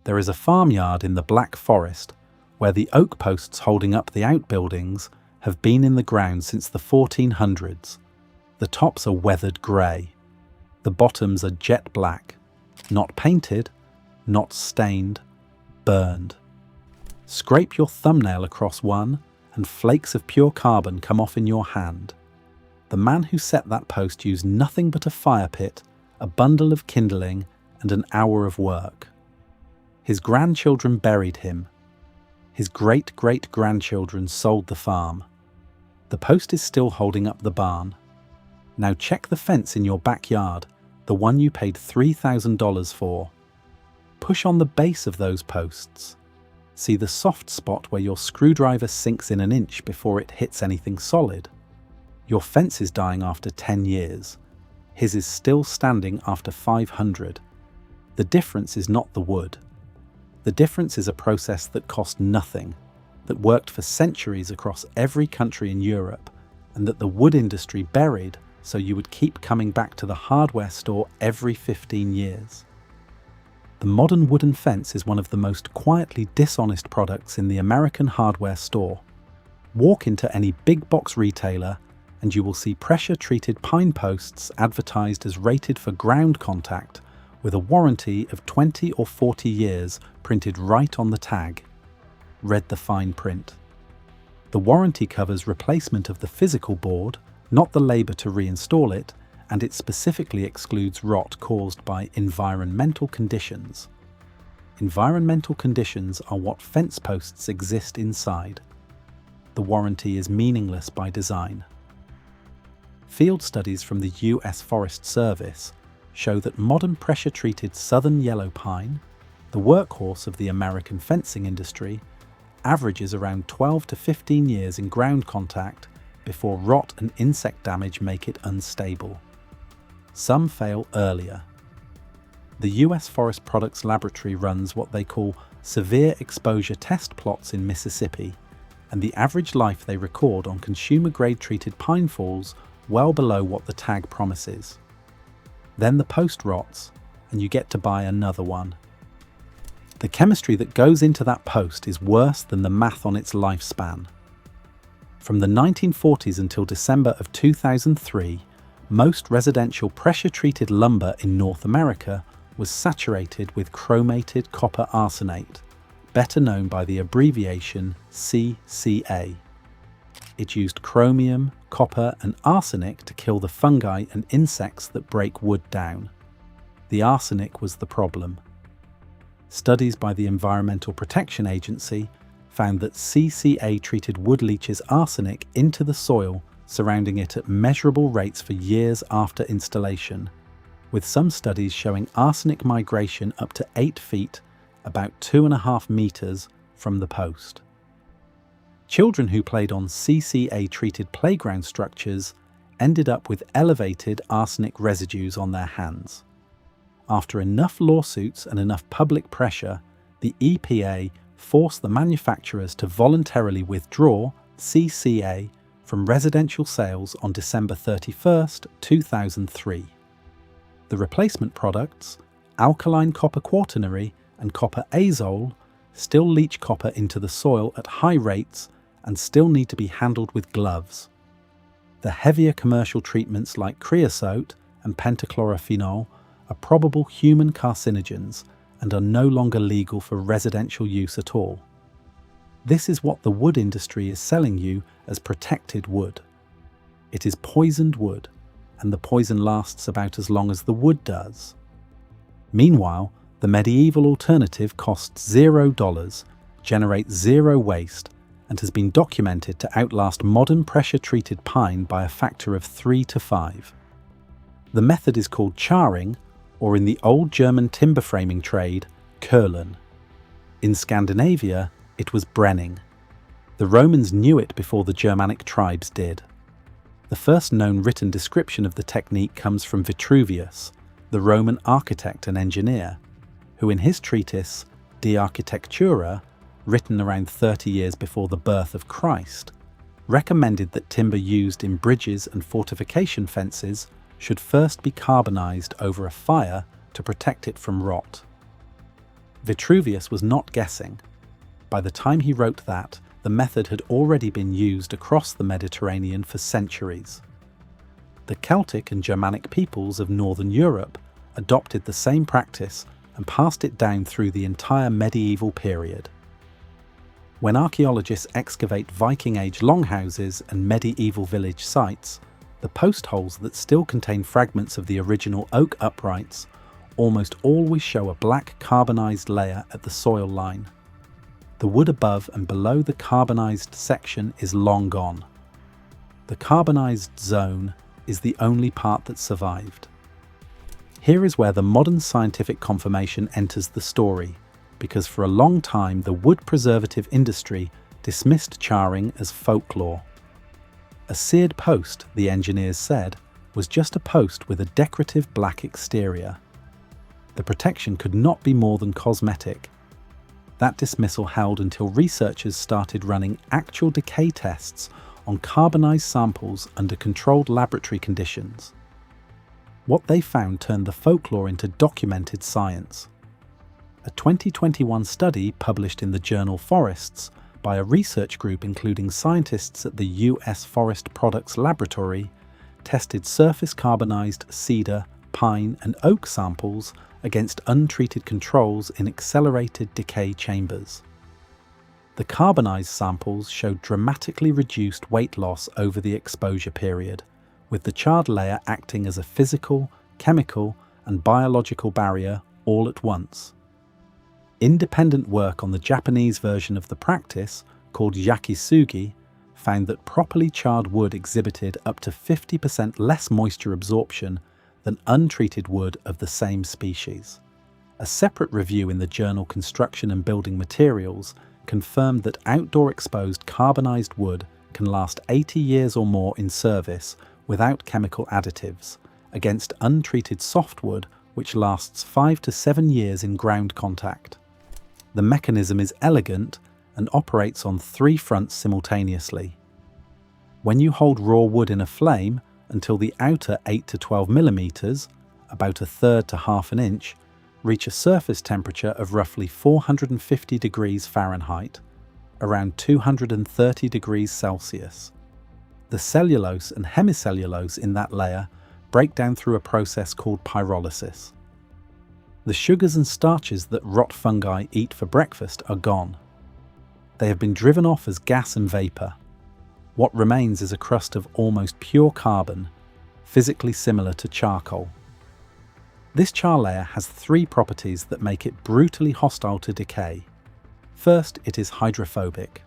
There is a farmyard in the Black Forest where the oak posts holding up the outbuildings have been in the ground since the 1400s. The tops are weathered grey. The bottoms are jet black, not painted, not stained, burned. Scrape your thumbnail across one and flakes of pure carbon come off in your hand. The man who set that post used nothing but a fire pit, a bundle of kindling, and an hour of work. His grandchildren buried him. His great-great-grandchildren sold the farm. The post is still holding up the barn. Now check the fence in your backyard, the one you paid $3,000 for. Push on the base of those posts. See the soft spot where your screwdriver sinks in an inch before it hits anything solid. Your fence is dying after 10 years. His is still standing after 500. The difference is not the wood. The difference is a process that cost nothing, that worked for centuries across every country in Europe, and that the wood industry buried so you would keep coming back to the hardware store every 15 years. The modern wooden fence is one of the most quietly dishonest products in the American hardware store. Walk into any big box retailer and you will see pressure-treated pine posts advertised as rated for ground contact with a warranty of 20 or 40 years printed right on the tag. Read the fine print. The warranty covers replacement of the physical board, not the labour to reinstall it, and it specifically excludes rot caused by environmental conditions. Environmental conditions are what fence posts exist inside. The warranty is meaningless by design. Field studies from the US Forest Service show that modern pressure-treated southern yellow pine, the workhorse of the American fencing industry, averages around 12 to 15 years in ground contact before rot and insect damage make it unstable. Some fail earlier. The US Forest Products Laboratory runs what they call severe exposure test plots in Mississippi, and the average life they record on consumer-grade treated pine falls well below what the tag promises. Then the post rots, and you get to buy another one. The chemistry that goes into that post is worse than the math on its lifespan. From the 1940s until December of 2003, most residential pressure-treated lumber in North America was saturated with chromated copper arsenate, better known by the abbreviation CCA. It used chromium, copper, and arsenic to kill the fungi and insects that break wood down. The arsenic was the problem. Studies by the Environmental Protection Agency found that CCA treated wood leaches arsenic into the soil surrounding it at measurable rates for years after installation, with some studies showing arsenic migration up to 8 feet, about 2.5 meters, from the post. Children who played on CCA-treated playground structures ended up with elevated arsenic residues on their hands. After enough lawsuits and enough public pressure, the EPA forced the manufacturers to voluntarily withdraw CCA from residential sales on December 31, 2003. The replacement products, alkaline copper quaternary and copper azole, still leach copper into the soil at high rates and still need to be handled with gloves. The heavier commercial treatments like creosote and pentachlorophenol are probable human carcinogens and are no longer legal for residential use at all. This is what the wood industry is selling you as protected wood. It is poisoned wood, and the poison lasts about as long as the wood does. Meanwhile, the medieval alternative costs $0, generates zero waste, and has been documented to outlast modern pressure-treated pine by a factor of 3 to 5. The method is called charring, or in the old German timber framing trade, Köhlen. In Scandinavia, it was brenning. The Romans knew it before the Germanic tribes did. The first known written description of the technique comes from Vitruvius, the Roman architect and engineer, who in his treatise, De Architectura, written around 30 years before the birth of Christ, recommended that timber used in bridges and fortification fences should first be carbonized over a fire to protect it from rot. Vitruvius was not guessing. By the time he wrote that, the method had already been used across the Mediterranean for centuries. The Celtic and Germanic peoples of northern Europe adopted the same practice and passed it down through the entire medieval period. When archaeologists excavate Viking-age longhouses and medieval village sites, the post holes that still contain fragments of the original oak uprights almost always show a black carbonized layer at the soil line. The wood above and below the carbonized section is long gone. The carbonized zone is the only part that survived. Here is where the modern scientific confirmation enters the story, because for a long time the wood preservative industry dismissed charring as folklore. A seared post, the engineers said, was just a post with a decorative black exterior. The protection could not be more than cosmetic. That dismissal held until researchers started running actual decay tests on carbonized samples under controlled laboratory conditions. What they found turned the folklore into documented science. A 2021 study published in the journal Forests by a research group including scientists at the US Forest Products Laboratory tested surface carbonized cedar, pine and oak samples against untreated controls in accelerated decay chambers. The carbonized samples showed dramatically reduced weight loss over the exposure period, with the charred layer acting as a physical, chemical and biological barrier all at once. Independent work on the Japanese version of the practice, called yakisugi, found that properly charred wood exhibited up to 50% less moisture absorption than untreated wood of the same species. A separate review in the journal Construction and Building Materials confirmed that outdoor exposed carbonized wood can last 80 years or more in service without chemical additives, against untreated softwood which lasts 5 to 7 years in ground contact. The mechanism is elegant and operates on 3 fronts simultaneously. When you hold raw wood in a flame until the outer 8 to 12 millimeters, about 1/3 to 1/2 inch, reach a surface temperature of roughly 450 degrees Fahrenheit, around 230 degrees Celsius. The cellulose and hemicellulose in that layer break down through a process called pyrolysis. The sugars and starches that rot fungi eat for breakfast are gone. They have been driven off as gas and vapor. What remains is a crust of almost pure carbon, physically similar to charcoal. This char layer has 3 properties that make it brutally hostile to decay. First, it is hydrophobic.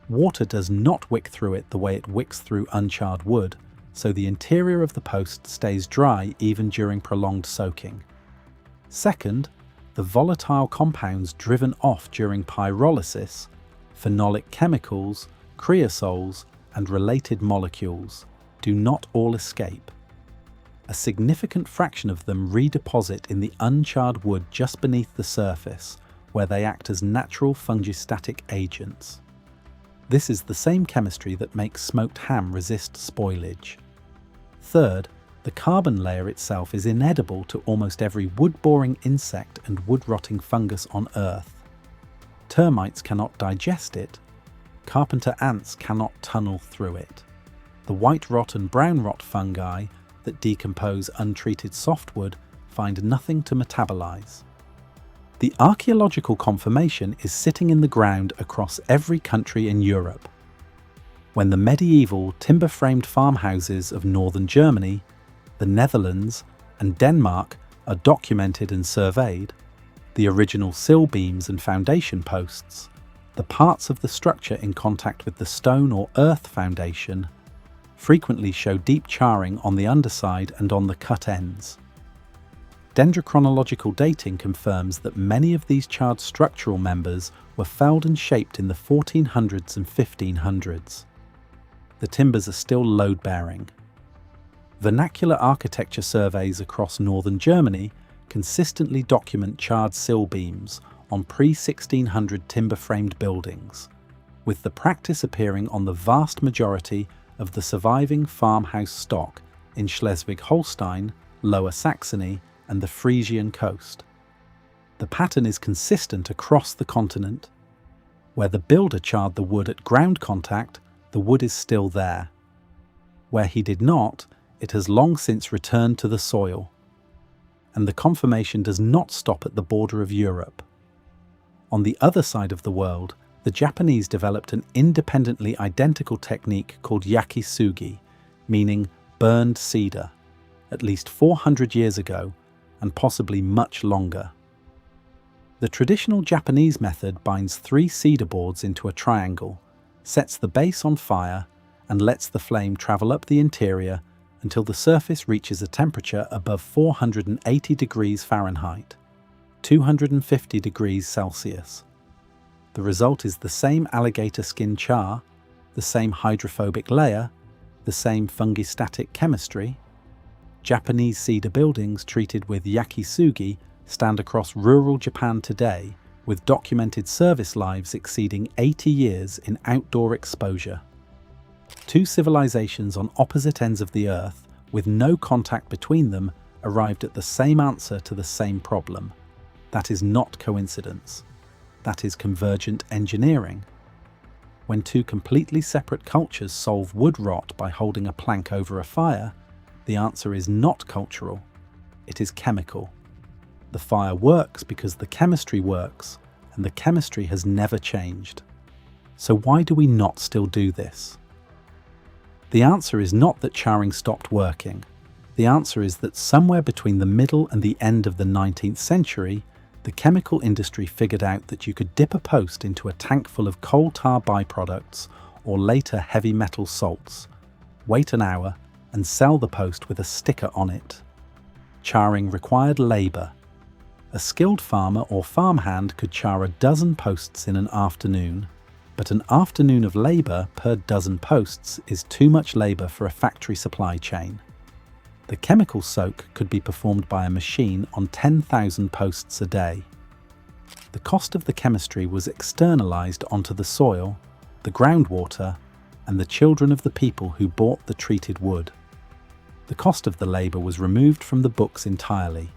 Water does not wick through it the way it wicks through uncharred wood, so the interior of the post stays dry even during prolonged soaking. Second, the volatile compounds driven off during pyrolysis, phenolic chemicals, creosoles, and related molecules, do not all escape. A significant fraction of them redeposit in the uncharred wood just beneath the surface, where they act as natural fungistatic agents. This is the same chemistry that makes smoked ham resist spoilage. Third, the carbon layer itself is inedible to almost every wood-boring insect and wood-rotting fungus on Earth. Termites cannot digest it. Carpenter ants cannot tunnel through it. The white rot and brown rot fungi that decompose untreated softwood find nothing to metabolize. The archaeological confirmation is sitting in the ground across every country in Europe. When the medieval timber-framed farmhouses of northern Germany, the Netherlands, and Denmark are documented and surveyed, the original sill beams and foundation posts, the parts of the structure in contact with the stone or earth foundation, frequently show deep charring on the underside and on the cut ends. Dendrochronological dating confirms that many of these charred structural members were felled and shaped in the 1400s and 1500s. The timbers are still load-bearing. Vernacular architecture surveys across northern Germany consistently document charred sill beams on pre-1600 timber-framed buildings, with the practice appearing on the vast majority of the surviving farmhouse stock in Schleswig-Holstein, Lower Saxony, and the Frisian coast. The pattern is consistent across the continent. Where the builder charred the wood at ground contact, the wood is still there. Where he did not, it has long since returned to the soil. And the conformation does not stop at the border of Europe. On the other side of the world, the Japanese developed an independently identical technique called yakisugi, meaning burned cedar, at least 400 years ago, and possibly much longer. The traditional Japanese method binds 3 cedar boards into a triangle, sets the base on fire, and lets the flame travel up the interior until the surface reaches a temperature above 480 degrees Fahrenheit, 250 degrees Celsius. The result is the same alligator skin char, the same hydrophobic layer, the same fungistatic chemistry. Japanese cedar buildings treated with yakisugi stand across rural Japan today, with documented service lives exceeding 80 years in outdoor exposure. 2 civilizations on opposite ends of the earth, with no contact between them, arrived at the same answer to the same problem. That is not coincidence. That is convergent engineering. When 2 completely separate cultures solve wood rot by holding a plank over a fire, the answer is not cultural, it is chemical. The fire works because the chemistry works, and the chemistry has never changed. So why do we not still do this? The answer is not that charring stopped working. The answer is that somewhere between the middle and the end of the 19th century, the chemical industry figured out that you could dip a post into a tank full of coal tar byproducts or later heavy metal salts, wait an hour, and sell the post with a sticker on it. Charring required labour. A skilled farmer or farmhand could char a dozen posts in an afternoon, but an afternoon of labour per dozen posts is too much labour for a factory supply chain. The chemical soak could be performed by a machine on 10,000 posts a day. The cost of the chemistry was externalised onto the soil, the groundwater, and the children of the people who bought the treated wood. The cost of the labour was removed from the books entirely.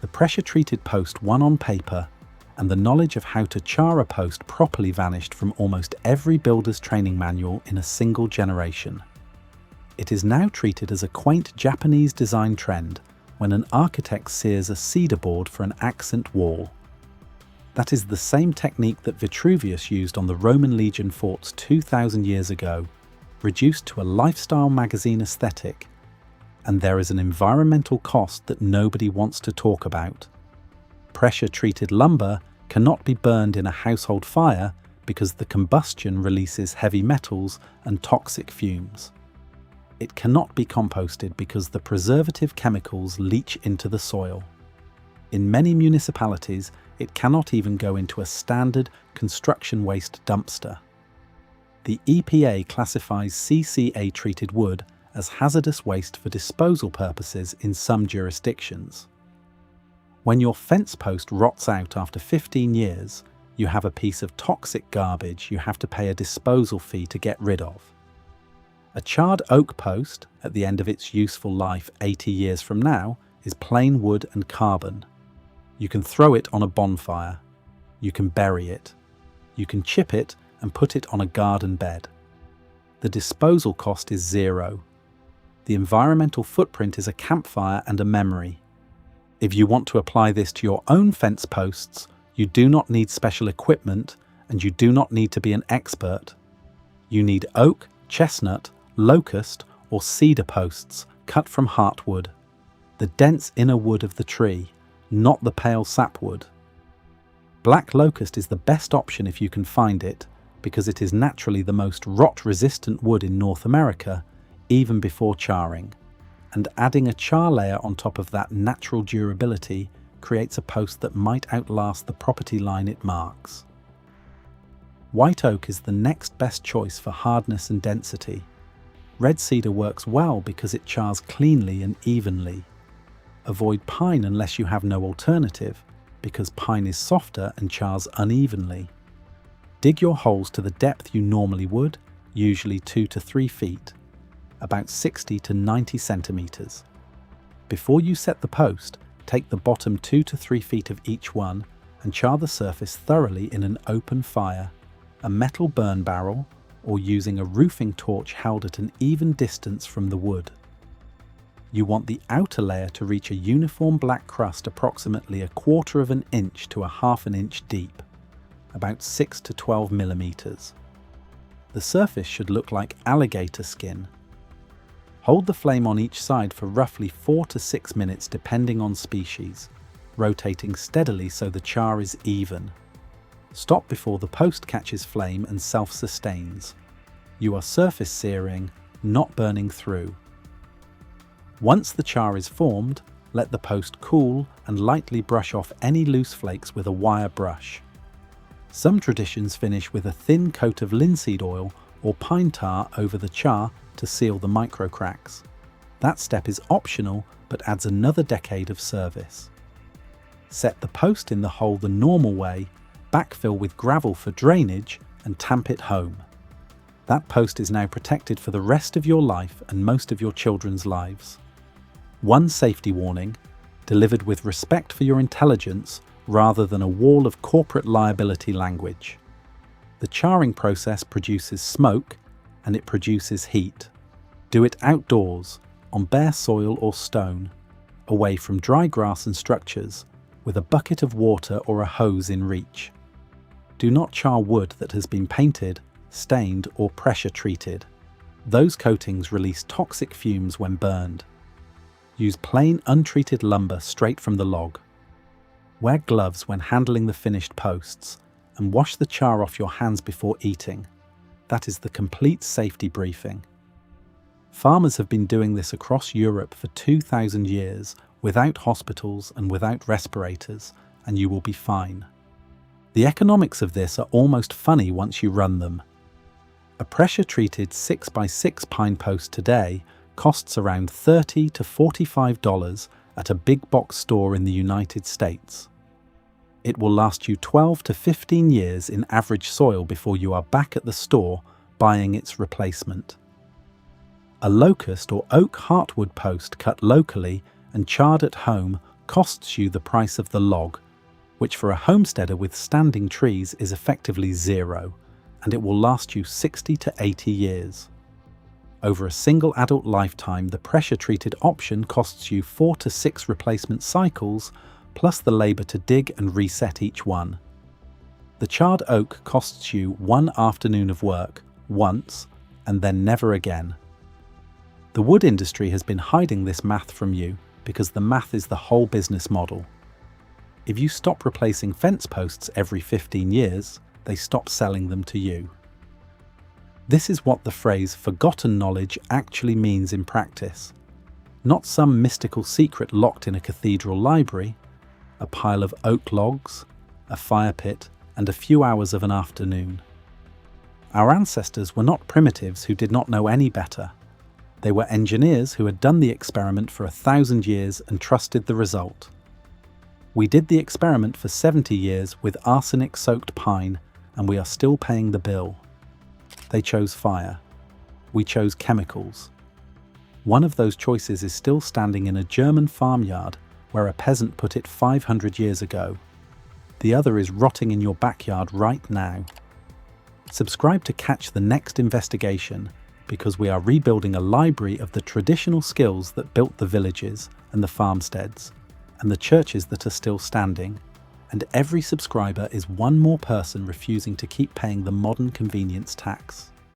The pressure-treated post won on paper, and the knowledge of how to char a post properly vanished from almost every builder's training manual in a single generation. It is now treated as a quaint Japanese design trend when an architect sears a cedar board for an accent wall. That is the same technique that Vitruvius used on the Roman legion forts 2,000 years ago, reduced to a lifestyle magazine aesthetic, and there is an environmental cost that nobody wants to talk about. Pressure-treated lumber cannot be burned in a household fire because the combustion releases heavy metals and toxic fumes. It cannot be composted because the preservative chemicals leach into the soil. In many municipalities, it cannot even go into a standard construction waste dumpster. The EPA classifies CCA-treated wood as hazardous waste for disposal purposes in some jurisdictions. When your fence post rots out after 15 years, you have a piece of toxic garbage you have to pay a disposal fee to get rid of. A charred oak post, at the end of its useful life 80 years from now, is plain wood and carbon. You can throw it on a bonfire. You can bury it. You can chip it and put it on a garden bed. The disposal cost is zero. The environmental footprint is a campfire and a memory. If you want to apply this to your own fence posts, you do not need special equipment and you do not need to be an expert. You need oak, chestnut, locust, or cedar posts cut from heartwood, the dense inner wood of the tree, not the pale sapwood. Black locust is the best option if you can find it, because it is naturally the most rot-resistant wood in North America, even before charring, and adding a char layer on top of that natural durability creates a post that might outlast the property line it marks. White oak is the next best choice for hardness and density. Red cedar works well because it chars cleanly and evenly. Avoid pine unless you have no alternative, because pine is softer and chars unevenly. Dig your holes to the depth you normally would, usually 2 to 3 feet, about 60 to 90 centimeters. Before you set the post, Take the bottom 2 to 3 feet of each one and char the surface thoroughly in an open fire, a metal burn barrel, or using a roofing torch held at an even distance from the wood. You want the outer layer to reach a uniform black crust approximately 1/4 of an inch to 1/2 inch deep, about 6 to 12 millimeters. The surface should look like alligator skin. Hold the flame on each side for roughly 4 to 6 minutes depending on species, rotating steadily so the char is even. Stop before the post catches flame and self-sustains. You are surface searing, not burning through. Once the char is formed, let the post cool and lightly brush off any loose flakes with a wire brush. Some traditions finish with a thin coat of linseed oil or pine tar over the char to seal the micro cracks. That step is optional but adds another decade of service. Set the post in the hole the normal way, backfill with gravel for drainage, and tamp it home. That post is now protected for the rest of your life and most of your children's lives. One safety warning, delivered with respect for your intelligence rather than a wall of corporate liability language. The charring process produces smoke and it produces heat. Do it outdoors, on bare soil or stone, away from dry grass and structures, with a bucket of water or a hose in reach. Do not char wood that has been painted, stained or pressure treated. Those coatings release toxic fumes when burned. Use plain untreated lumber straight from the log. Wear gloves when handling the finished posts and wash the char off your hands before eating. That is the complete safety briefing. Farmers have been doing this across Europe for 2,000 years without hospitals and without respirators, and you will be fine. The economics of this are almost funny once you run them. A pressure-treated 6x6 pine post today costs around $30 to $45 at a big box store in the United States. It will last you 12 to 15 years in average soil before you are back at the store buying its replacement. A locust or oak heartwood post cut locally and charred at home costs you the price of the log, which for a homesteader with standing trees is effectively zero, and it will last you 60 to 80 years. Over a single adult lifetime, the pressure-treated option costs you 4 to 6 replacement cycles, plus the labour to dig and reset each one. The charred oak costs you 1 afternoon of work, once, and then never again. The wood industry has been hiding this math from you because the math is the whole business model. If you stop replacing fence posts every 15 years, they stop selling them to you. This is what the phrase forgotten knowledge actually means in practice. Not some mystical secret locked in a cathedral library, a pile of oak logs, a fire pit, and a few hours of an afternoon. Our ancestors were not primitives who did not know any better. They were engineers who had done the experiment for 1,000 years and trusted the result. We did the experiment for 70 years with arsenic-soaked pine, and we are still paying the bill. They chose fire. We chose chemicals. One of those choices is still standing in a German farmyard where a peasant put it 500 years ago. The other is rotting in your backyard right now. Subscribe to catch the next investigation, because we are rebuilding a library of the traditional skills that built the villages and the farmsteads and the churches that are still standing. And every subscriber is one more person refusing to keep paying the modern convenience tax.